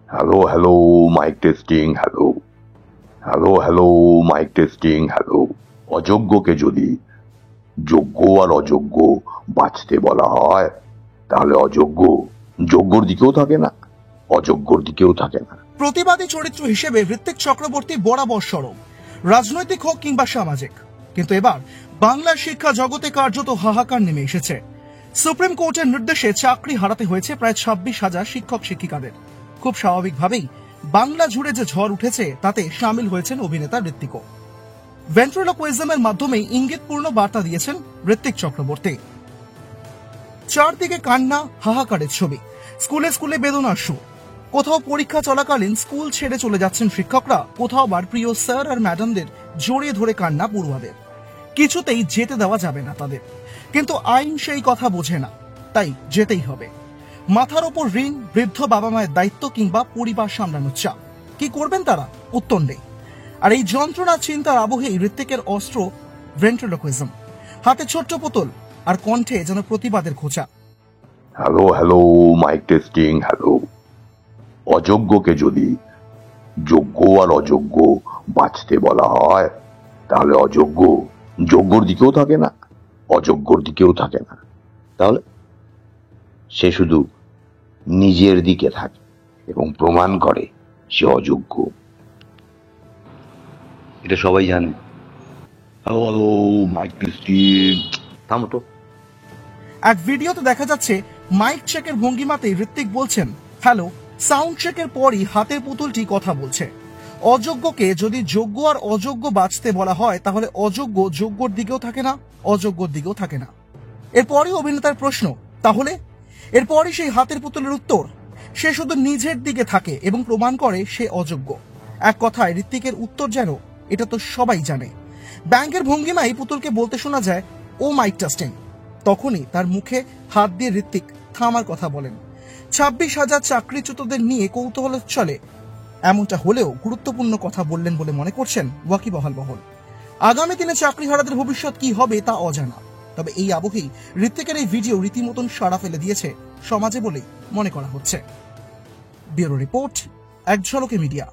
Hello hello mic testing hello hello hello mic testing hello. অযোগ্যকে যদি যোগ্য আর অযোগ্য বাঁচতে বলা হয় তাহলে অযোগ্য যোগ্যর দিকেও থাকে না, অযোগ্যর দিকেও থাকে না। প্রতিবাদী চরিত্র হিসেবে ঋত্বিক চক্রবর্তী বরাবর সরব, রাজনৈতিক হোক কিংবা সামাজিক। কিন্তু এবার বাংলার শিক্ষা জগতে কার্যত হাহাকার নেমে এসেছে। সুপ্রিম কোর্টের নির্দেশে চাকরি হারাতে হয়েছে প্রায় 26,000 শিক্ষক শিক্ষিকাদের। খুব স্বাভাবিকভাবেই বাংলা জুড়ে যে ঝড় উঠেছে তাতে সামিল হয়েছেন অভিনেতা ঋত্বিকও। ভেন্ট্রিলোকুইজমের মাধ্যমে ইঙ্গিতপূর্ণ বার্তা দিয়েছেন ঋত্বিক চক্রবর্তী। চারদিকে কান্না, হাহাকারের ছবি, স্কুলে স্কুলে বেদনার সুর। কোথাও পরীক্ষা চলাকালীন স্কুল ছেড়ে চলে যাচ্ছেন শিক্ষকরা, কোথাও আবার প্রিয় স্যার আর ম্যাডামদের জড়িয়ে ধরে কান্না পড়ুয়াদের। কিছুতেই যেতে দেওয়া যাবে না তাদের, কিন্তু আইন সেই কথা বোঝে না, তাই যেতেই হবে। মাথার ওপর ঋণ, বৃদ্ধ বাবা মায়ের দায়িত্ব কিংবা পরিবার সামলানোর চাপ। কি করবেন তারা? উত্তর নেই। আর এই যন্ত্রণা চিন্তার আবহেই ঋত্বিকের অস্ত্র ভেন্ট্রিলোকুইজম। হাতে ছোট্ট পুতুল আর কণ্ঠে যেন প্রতিবাদের খোঁচা। Hello hello mic testing hello. অযোগ্যকে যদি যোগ্য আর অযোগ্য বাঁচতে বলা হয় তাহলে অযোগ্য যোগ্যর দিকেও থাকে না, অযোগ্যর দিকেও থাকে না। তাহলে সে শুধু নিজের দিকে থাকে এবং প্রমাণ করে সে অযোগ্য। এটা সবাই জানে। Hello hello mic testing. থামো তো। এক ভিডিওতে দেখা যাচ্ছে মাইক চেকের ভঙ্গিমাতে ঋত্বিক বলছেন হ্যালো, সাউন্ড চেকের পরই হাতের পুতুলটি কথা বলছে। অযোগ্যকে যদি যোগ্য আর অযোগ্য বাঁচতে বলা হয় তাহলে অযোগ্য যোগ্যর দিকেও থাকে না, অযোগ্যর দিকেও থাকে না। এরপরই অভিনেতার প্রশ্ন, তাহলে? এরপরই সেই হাতের পুতুলের উত্তর, সে শুধু নিজের দিকে থাকে এবং প্রমাণ করে সে অযোগ্য। এক কথায় ঋত্বিকের উত্তর যেন এটা তো সবাই জানে। ব্যাংকের ভঙ্গিমায় পুতুলকে বলতে শোনা যায় ও মাইক টেস্টিং। তখনই তার মুখে হাত দিয়ে ঋত্বিক থামার কথা বলেন। 26,000 চাকরিচ্যুতদের নিয়ে কৌতূহল চলে, এমনটা হলেও গুরুত্বপূর্ণ কথা বললেন বলে মনে করছেন ওয়াকিবহাল মহল। আগামী দিনে চাকরিহারাদের ভবিষ্যৎ কি হবে তা অজানা। তবে এই আবহেই ঋত্বিকের এই ভিডিও রীতিমতন সাড়া ফেলে দিয়েছে সমাজে বলেই মনে করা হচ্ছে। ব্যুরো রিপোর্ট, এক ঝলকে মিডিয়া।